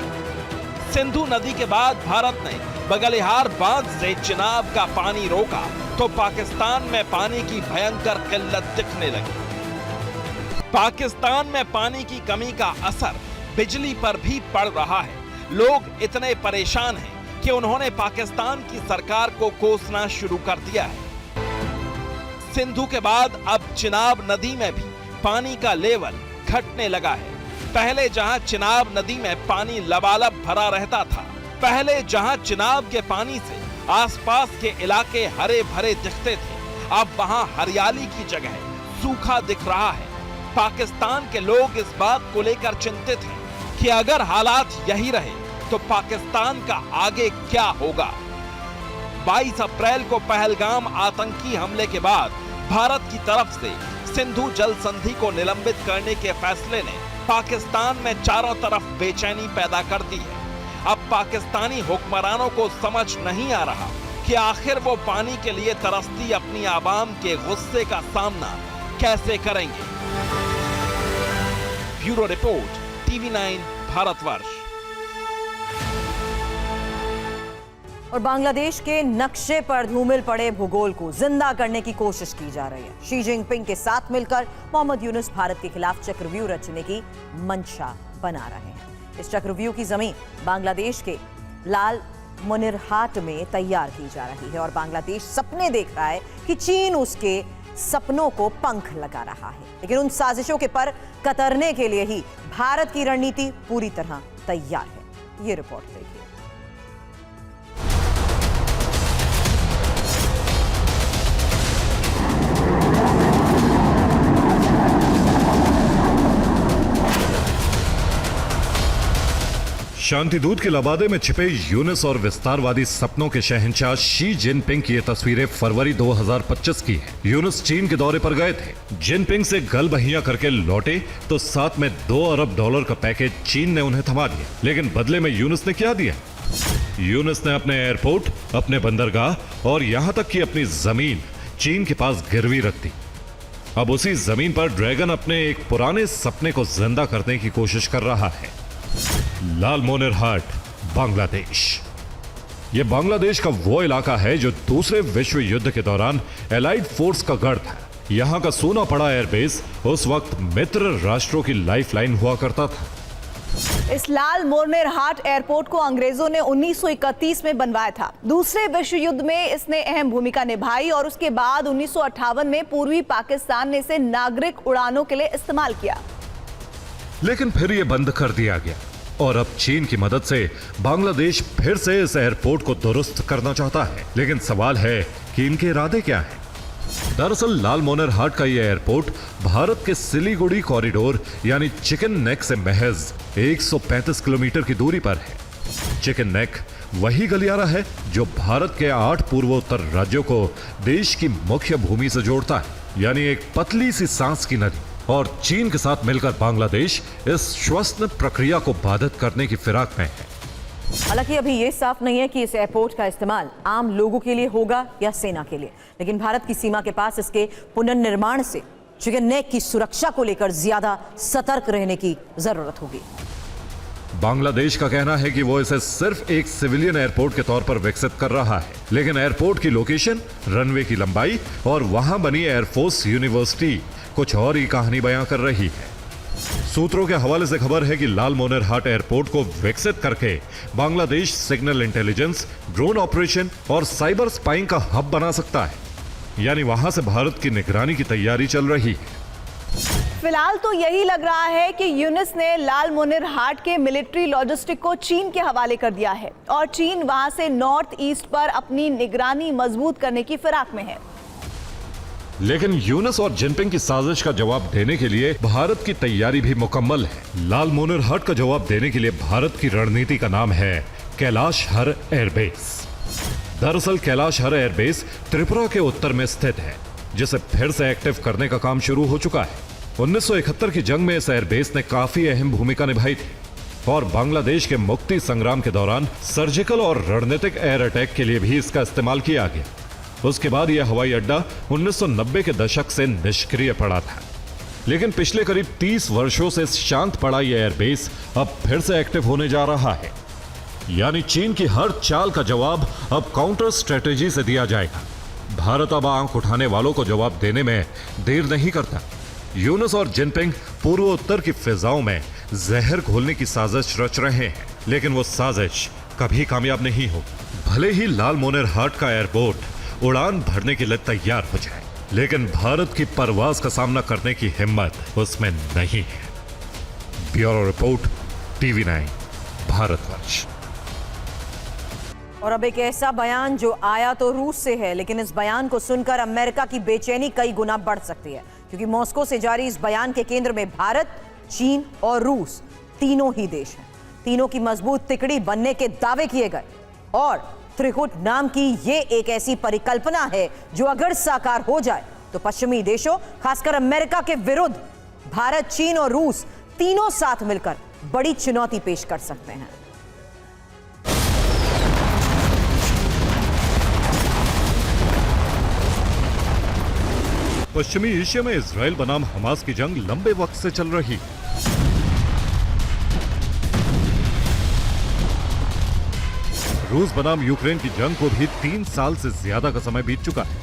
सिंधु नदी के बाद भारत ने बगलिहार बांध से चिनाब का पानी रोका तो पाकिस्तान में पानी की भयंकर किल्लत दिखने लगी। पाकिस्तान में पानी की कमी का असर बिजली पर भी पड़ रहा है। लोग इतने परेशान हैं कि उन्होंने पाकिस्तान की सरकार को कोसना शुरू कर दिया है। सिंधु के बाद अब चिनाब नदी में भी पानी का लेवल घटने लगा है। पहले जहां चिनाब नदी में पानी लबालब भरा रहता था, पहले जहां चिनाब के पानी से आसपास के इलाके हरे भरे दिखते थे, अब वहां हरियाली की जगह सूखा दिख रहा है। पाकिस्तान के लोग इस बात को लेकर चिंतित हैं कि अगर हालात यही रहे तो पाकिस्तान का आगे क्या होगा। 22 अप्रैल को पहलगाम आतंकी हमले के बाद भारत की तरफ से सिंधु जल संधि को निलंबित करने के फैसले ने पाकिस्तान में चारों तरफ बेचैनी पैदा कर दी है। अब पाकिस्तानी हुक्मरानों को समझ नहीं आ रहा कि कि आखिर वो पानी के लिए तरसती अपनी आवाम के गुस्से का सामना कैसे करेंगे। Bureau report, TV9 Bharatvarsh. और बांग्लादेश के नक्शे पर धूमिल पड़े भूगोल को जिंदा करने की कोशिश की जा रही है। शी जिनपिंग के साथ मिलकर मोहम्मद यूनुस भारत के खिलाफ चक्रव्यूह रचने की मंशा बना रहे हैं। इस चक्रव्यूह की जमीन बांग्लादेश के लाल मोनिरहाट में तैयार की जा रही है और बांग्लादेश सपने देख रहा है कि चीन उसके सपनों को पंख लगा रहा है। लेकिन उन साजिशों के पर कतरने के लिए ही भारत की रणनीति पूरी तरह तैयार है। ये रिपोर्ट देखिए। शांति दूत के लबादे में छिपे यूनुस और विस्तारवादी सपनों के शहंशाह शी जिनपिंग की ये तस्वीरें फरवरी 2025 की है। यूनुस चीन के दौरे पर गए थे। जिनपिंग से गलबहियां करके लौटे तो साथ में $2 अरब का पैकेज चीन ने उन्हें थमा दिया। लेकिन बदले में यूनुस ने क्या दिया? यूनुस ने अपने एयरपोर्ट, अपने बंदरगाह और यहां तक कि अपनी जमीन चीन के पास गिरवी रख दी। अब उसी जमीन पर ड्रैगन अपने एक पुराने सपने को जिंदा करने की कोशिश कर रहा है। लाल मोनिरहाट, बांग्लादेश। यह बांग्लादेश का वो इलाका है जो दूसरे विश्व युद्ध के दौरान एलाइड फोर्स का गढ़ था। यहां का सूना पड़ा एयरबेस उस वक्त मित्र राष्ट्रों की लाइफलाइन हुआ करता था। इस लाल मोनिरहाट एयरपोर्ट को अंग्रेजों ने 1931 में बनवाया था। दूसरे विश्व युद्ध में इसने अहम भूमिका निभाई और उसके बाद 1958 में पूर्वी पाकिस्तान ने इसे नागरिक उड़ानों के लिए इस्तेमाल किया। लेकिन फिर यह बंद कर दिया गया और अब चीन की मदद से बांग्लादेश फिर से इस एयरपोर्ट को दुरुस्त करना चाहता है। लेकिन सवाल है कि इनके इरादे क्या हैं? दरअसल लाल मोनिरहाट का यह एयरपोर्ट भारत के सिलीगुड़ी कॉरिडोर यानी चिकन नेक से महज 135 किलोमीटर की दूरी पर है। चिकन नेक वही गलियारा है जो भारत के 8 पूर्वोत्तर राज्यों को देश की मुख्य भूमि से जोड़ता है, यानी एक पतली सी सांस की नदी। और चीन के साथ मिलकर बांग्लादेश इस श्वसन प्रक्रिया को बाधित करने की फिराक में है। हालांकि अभी यह साफ नहीं है कि इस एयरपोर्ट का इस्तेमाल आम लोगों के लिए होगा या सेना के लिए। लेकिन भारत की सीमा के पास इसके पुनर्निर्माण से चिकन नेक की सुरक्षा को लेकर ज्यादा सतर्क रहने की जरूरत होगी। बांग्लादेश का कहना है कि वो इसे सिर्फ एक सिविलियन एयरपोर्ट के तौर पर विकसित कर रहा है। लेकिन एयरपोर्ट की लोकेशन, रनवे की लंबाई और वहां बनी एयरफोर्स यूनिवर्सिटी कुछ और ही कहानी बयां कर रही है। सूत्रों के हवाले से खबर है कि लाल मोनिरहाट एयरपोर्ट को विकसित करके Bangladesh signal intelligence, drone operation और साइबर स्पाइंग का हब बना सकता है। यानी वहां से भारत की निगरानी की तैयारी चल रही है। फिलहाल तो यही लग रहा है कि यूनुस ने लाल मोनिरहाट के मिलिट्री लॉजिस्टिक को चीन के हवाले कर दिया है और चीन वहां से नॉर्थ ईस्ट पर अपनी निगरानी मजबूत करने की फिराक में है। लेकिन यूनुस और जिनपिंग की साजिश का जवाब देने के लिए भारत की तैयारी भी मुकम्मल है। लाल मोनिरहाट का जवाब देने के लिए भारत की रणनीति का नाम है कैलाश हर एयरबेस। दरअसल कैलाश हर एयरबेस त्रिपुरा के उत्तर में स्थित है, जिसे फिर से एक्टिव करने का काम शुरू हो चुका है। 1971 की जंग में इस एयरबेस ने काफी अहम भूमिका निभाई थी और बांग्लादेश के मुक्ति संग्राम के दौरान सर्जिकल और रणनीतिक एयर अटैक के लिए भी इसका इस्तेमाल किया गया। उसके बाद यह हवाई अड्डा 1990 के दशक से निष्क्रिय पड़ा था। लेकिन पिछले करीब 30 वर्षों से शांत पड़ा यह एयरबेस अब फिर से एक्टिव होने जा रहा है। यानी चीन की हर चाल का जवाब अब काउंटर स्ट्रेटेजी से दिया जाएगा। भारत अब आंख उठाने वालों को जवाब देने में देर नहीं करता। यूनुस और जिनपिंग पूर्वोत्तर की फिजाओं में जहर घोलने की साजिश रच रहे हैं, लेकिन वो साजिश कभी कामयाब नहीं होगी। भले ही लाल मोनिरहाट का एयरपोर्ट उड़ान भरने के लिए तैयार हो जाए, लेकिन भारत की परवाज का सामना करने की हिम्मत उसमें नहीं है। Bureau report, TV9 Bharatvarsh. और अब एक ऐसा बयान जो आया तो रूस से है, लेकिन इस बयान को सुनकर अमेरिका की बेचैनी कई गुना बढ़ सकती है, क्योंकि मॉस्को से जारी इस बयान के केंद्र में भारत, चीन और रूस तीनों ही देश हैं। तीनों की मजबूत तिकड़ी बनने के दावे किए गए और त्रिकुट नाम की ये एक ऐसी परिकल्पना है जो अगर साकार हो जाए तो पश्चिमी देशों, खासकर अमेरिका के विरुद्ध भारत, चीन और रूस तीनों साथ मिलकर बड़ी चुनौती पेश कर सकते हैं। पश्चिमी एशिया में इजराइल बनाम हमास की जंग लंबे वक्त से चल रही। रूस बनाम यूक्रेन की जंग को भी 3 साल से ज्यादा का समय बीत चुका है।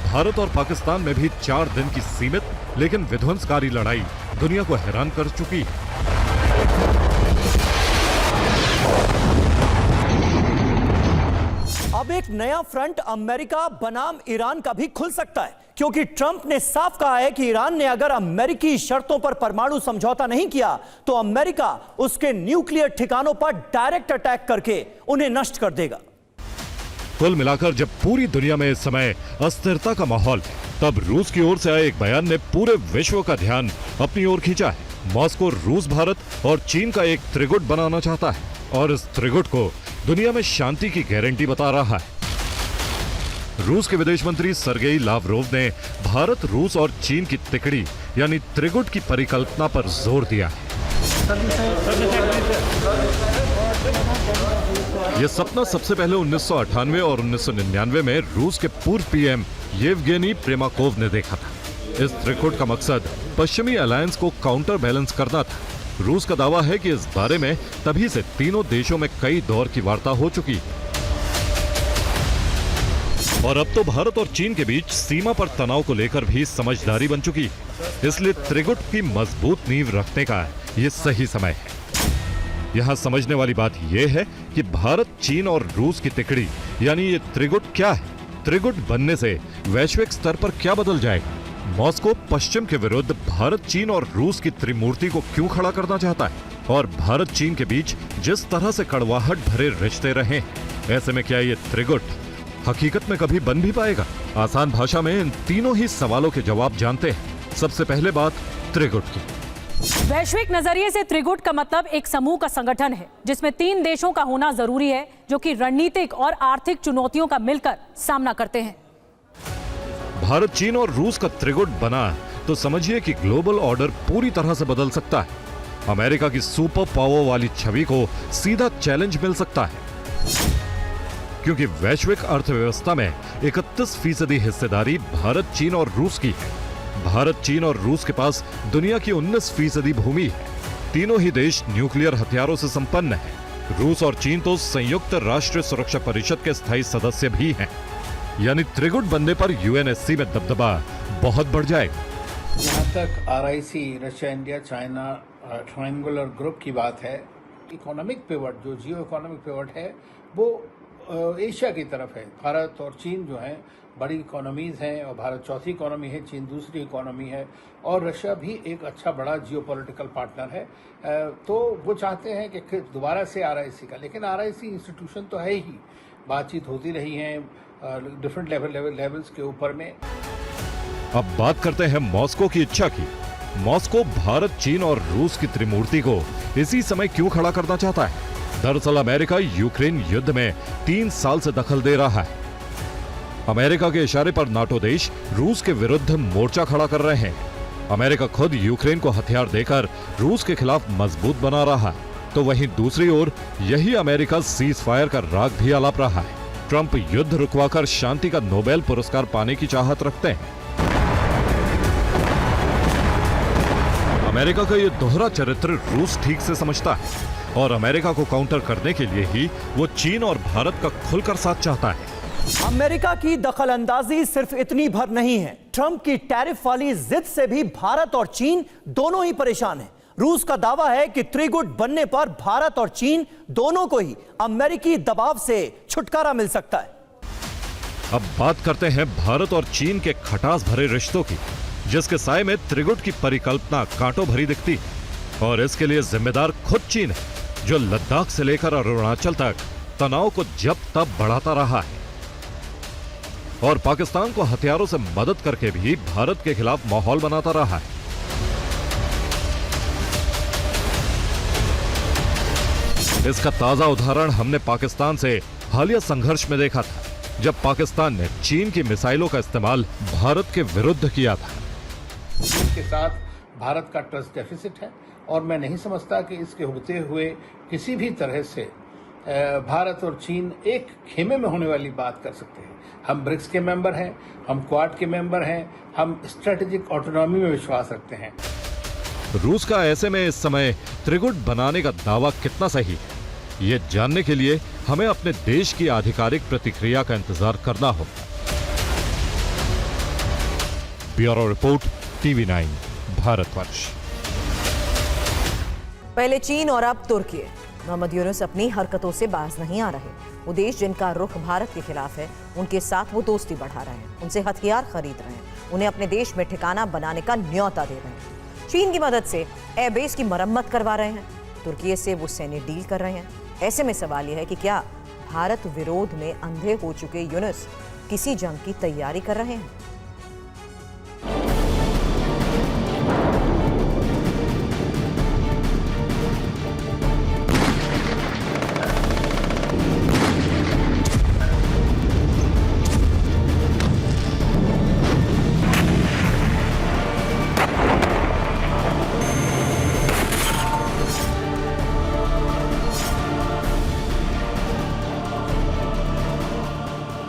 भारत और पाकिस्तान में भी 4 दिन की सीमित लेकिन विध्वंसकारी लड़ाई दुनिया को हैरान कर चुकी है। अब एक नया फ्रंट अमेरिका बनाम ईरान का भी खुल सकता है, क्योंकि ट्रंप ने साफ कहा है कि ईरान ने अगर अमेरिकी शर्तों पर परमाणु समझौता नहीं किया तो अमेरिका उसके न्यूक्लियर ठिकानों पर डायरेक्ट अटैक करके उन्हें नष्ट कर देगा। कुल मिलाकर जब पूरी दुनिया में इस समय अस्थिरता का माहौल है, तब रूस की ओर से आए एक बयान ने पूरे विश्व का ध्यान अपनी ओर खींचा है। मॉस्को रूस, भारत और चीन का एक त्रिगुट बनाना चाहता है और इस त्रिगुट को दुनिया में शांति की गारंटी बता रहा है। रूस के विदेश मंत्री सर्गेई लावरोव ने भारत, रूस और चीन की तिकड़ी यानी त्रिगुट की परिकल्पना पर जोर दिया है। यह सपना सबसे पहले 1998 और 1999 में रूस के पूर्व पीएम येवगेनी प्रेमाकोव ने देखा था। इस त्रिकूट का मकसद पश्चिमी अलायंस को काउंटर बैलेंस करना था। रूस का दावा है कि इस बारे में तभी से तीनों देशों में कई दौर की वार्ता हो चुकी है और अब तो भारत और चीन के बीच सीमा पर तनाव को लेकर भी समझदारी बन चुकी है। इसलिए त्रिगुट की मजबूत नींव रखने का ये सही समय है। यहाँ समझने वाली बात यह है कि भारत, चीन और रूस की तिकड़ी यानी ये त्रिगुट क्या है। त्रिगुट बनने से वैश्विक स्तर पर क्या बदल जाएगा। मॉस्को पश्चिम के विरुद्ध भारत, चीन और रूस की त्रिमूर्ति को क्यों खड़ा करना चाहता है और भारत चीन के बीच जिस तरह से कड़वाहट भरे रिश्ते रहे हैं, ऐसे में क्या ये त्रिगुट हकीकत में कभी बन भी पाएगा? आसान भाषा में इन तीनों ही सवालों के जवाब जानते हैं। सबसे पहले बात त्रिगुट की। वैश्विक नजरिए से त्रिगुट का मतलब एक समूह का संगठन है जिसमें 3 देशों का होना जरूरी है जो कि रणनीतिक और आर्थिक चुनौतियों का मिलकर सामना करते हैं। भारत, चीन और रूस का त्रिगुट बना तो समझिए कि ग्लोबल ऑर्डर पूरी तरह से बदल सकता है। अमेरिका की सुपर पावर वाली छवि को सीधा चैलेंज मिल सकता है, क्योंकि वैश्विक अर्थव्यवस्था में 31% हिस्सेदारी भारत, चीन और रूस की है। भारत, चीन और रूस के पास दुनिया की 19% भूमि है। तीनों ही देश न्यूक्लियर हथियारों से संपन्न है। रूस और चीन तो संयुक्त राष्ट्र सुरक्षा परिषद के स्थायी सदस्य भी हैं। यानी त्रिगुट बनने पर यूएनएससी में दबदबा बहुत बढ़ जाएगा। जहाँ तक RIC, Russia, India, China triangular group की बात है, इकोनॉमिक पिवट, जो जियो इकोनॉमिक पिवट है, वो एशिया की तरफ है। भारत और चीन जो हैं बड़ी इकोनॉमीज हैं और भारत चौथी इकोनॉमी है, चीन दूसरी इकोनॉमी है और रशिया भी एक अच्छा बड़ा जियोपॉलिटिकल पार्टनर है। तो वो चाहते हैं कि दोबारा से आरआईसी का, लेकिन आरआईसी इंस्टीट्यूशन तो है ही, बातचीत होती रही है डिफरेंट लेवल्स के ऊपर में। अब बात करते हैं मॉस्को की इच्छा की। मॉस्को भारत, चीन और रूस की त्रिमूर्ति को इसी समय क्यों खड़ा करना चाहता है? दरअसल अमेरिका यूक्रेन युद्ध में 3 साल से दखल दे रहा है। अमेरिका के इशारे पर नाटो देश रूस के विरुद्ध मोर्चा खड़ा कर रहे हैं। अमेरिका खुद यूक्रेन को हथियार देकर रूस के खिलाफ मजबूत बना रहा है, तो वहीं दूसरी ओर यही अमेरिका सीज फायर का राग भी आलाप रहा है। ट्रंप युद्ध रुकवाकर शांति का नोबेल पुरस्कार पाने की चाहत रखते हैं। अमेरिका का यह दोहरा चरित्र रूस ठीक से समझता है और अमेरिका को काउंटर करने के लिए ही वो चीन और भारत का खुलकर साथ चाहता है। अमेरिका की दखलंदाजी सिर्फ इतनी भर नहीं है, ट्रंप की टैरिफ वाली जिद से भी भारत और चीन दोनों ही परेशान हैं। रूस का दावा है कि त्रिगुट बनने पर भारत और चीन दोनों को ही अमेरिकी दबाव से छुटकारा मिल सकता है। अब बात करते हैं भारत और चीन के खटास भरे रिश्तों की, जिसके साए में त्रिगुट की परिकल्पना कांटों भरी दिखती है और इसके लिए जिम्मेदार खुद चीन है, जो लद्दाख से लेकर अरुणाचल तक तनाव को जब तब बढ़ाता रहा है और पाकिस्तान को हथियारों से मदद करके भी भारत के खिलाफ माहौल बनाता रहा है। इसका ताजा उदाहरण हमने पाकिस्तान से हालिया संघर्ष में देखा था, जब पाकिस्तान ने चीन की मिसाइलों का इस्तेमाल भारत के विरुद्ध किया था। चीन के साथ भारत का ट्रस्ट डेफिसिट है और मैं नहीं समझता कि इसके होते हुए किसी भी तरह से भारत और चीन एक खेमे में होने वाली बात कर सकते हैं। हम ब्रिक्स के मेंबर हैं, हम क्वाड के मेंबर हैं, हम स्ट्रेटेजिक ऑटोनॉमी में विश्वास रखते हैं। रूस का ऐसे में इस समय त्रिगुट बनाने का दावा कितना सही है, ये जानने के लिए हमें अपने देश की आधिकारिक प्रतिक्रिया का इंतजार करना होगा। Bureau report, TV9 Bharatvarsh. पहले चीन और अब तुर्की। मोहम्मद यूनुस अपनी हरकतों से बाज नहीं आ रहे। वो देश जिनका रुख भारत के खिलाफ है, उनके साथ वो दोस्ती बढ़ा रहे हैं, उनसे हथियार खरीद रहे हैं, उन्हें अपने देश में ठिकाना बनाने का न्योता दे रहे हैं। चीन की मदद से एयरबेस की मरम्मत करवा रहे हैं, तुर्की से वो सैन्य डील कर रहे हैं। ऐसे में सवाल यह है कि क्या भारत विरोध में अंधे हो चुके यूनुस किसी जंग की तैयारी कर रहे हैं?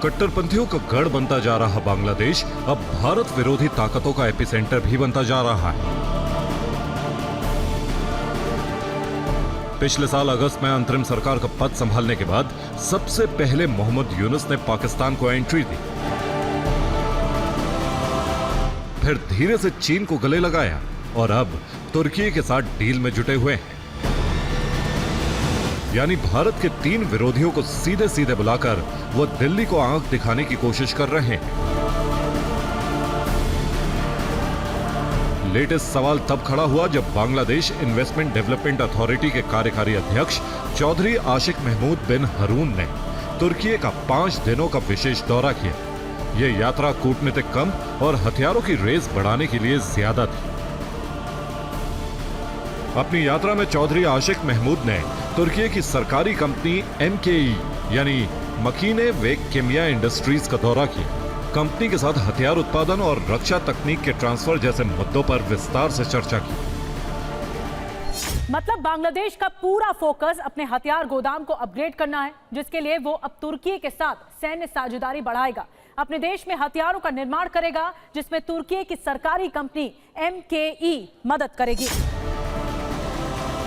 कट्टरपंथियों का गढ़ बनता जा रहा बांग्लादेश अब भारत विरोधी ताकतों का एपिसेंटर भी बनता जा रहा है। पिछले साल अगस्त में अंतरिम सरकार का पद संभालने के बाद सबसे पहले मोहम्मद यूनुस ने पाकिस्तान को एंट्री दी, फिर धीरे से चीन को गले लगाया और अब तुर्की के साथ डील में जुटे हुए हैं। यानी भारत के 3 विरोधियों को सीधे सीधे बुलाकर वो दिल्ली को आंख दिखाने की कोशिश कर रहे हैं। लेटेस्ट सवाल तब खड़ा हुआ जब बांग्लादेश इन्वेस्टमेंट डेवलपमेंट अथॉरिटी के कार्यकारी अध्यक्ष चौधरी आशिक महमूद बिन रून ने तुर्की का 5 दिनों का विशेष दौरा किया। यह यात्रा कूटनीतिक कम और हथियारों की रेस बढ़ाने के लिए ज्यादा थी। अपनी यात्रा में चौधरी आशिक महमूद ने तुर्की की सरकारी कंपनी MKE यानी मकीने वेक केमिया इंडस्ट्रीज का दौरा किया। कंपनी के साथ हथियार उत्पादन और रक्षा तकनीक के ट्रांसफर जैसे मुद्दों पर विस्तार से चर्चा की। मतलब बांग्लादेश का पूरा फोकस अपने हथियार गोदाम को अपग्रेड करना है, जिसके लिए वो अब तुर्की के साथ सैन्य साझेदारी बढ़ाएगा, अपने देश में हथियारों का निर्माण करेगा, जिसमें तुर्की की सरकारी कंपनी MKE मदद करेगी।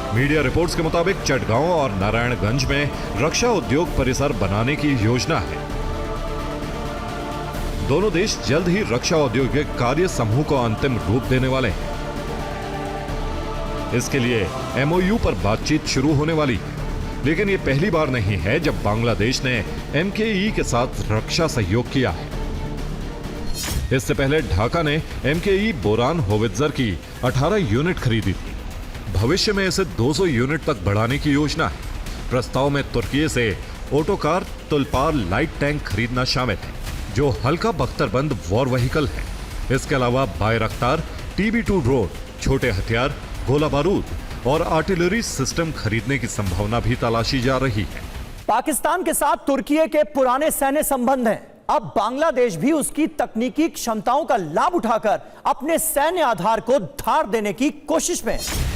मीडिया रिपोर्ट्स के मुताबिक चटगांव और नारायणगंज में रक्षा उद्योग परिसर बनाने की योजना है। दोनों देश जल्द ही रक्षा औद्योगिक कार्य समूह को अंतिम रूप देने वाले हैं। इसके लिए MOU पर बातचीत शुरू होने वाली है, लेकिन यह पहली बार नहीं है जब बांग्लादेश ने MKE के साथ रक्षा सहयोग किया है। इससे पहले ढाका ने MKE बोरान होवित्जर की 18 यूनिट खरीदी थी। भविष्य में इसे 200 यूनिट तक बढ़ाने की योजना है। प्रस्ताव में तुर्की से ओटोकार तुलपार लाइट टैंक खरीदना शामिल है, जो हल्का बख्तरबंद वॉर व्हीकल है। इसके अलावा बायरख्तार TB2 ड्रोन, छोटे हथियार, गोला बारूद और आर्टिलरी सिस्टम खरीदने की संभावना भी तलाशी जा रही है। पाकिस्तान के साथ तुर्की के पुराने सैन्य संबंध हैं। अब बांग्लादेश भी उसकी तकनीकी क्षमताओं का लाभ उठाकर अपने सैन्य आधार को धार देने की कोशिश में है।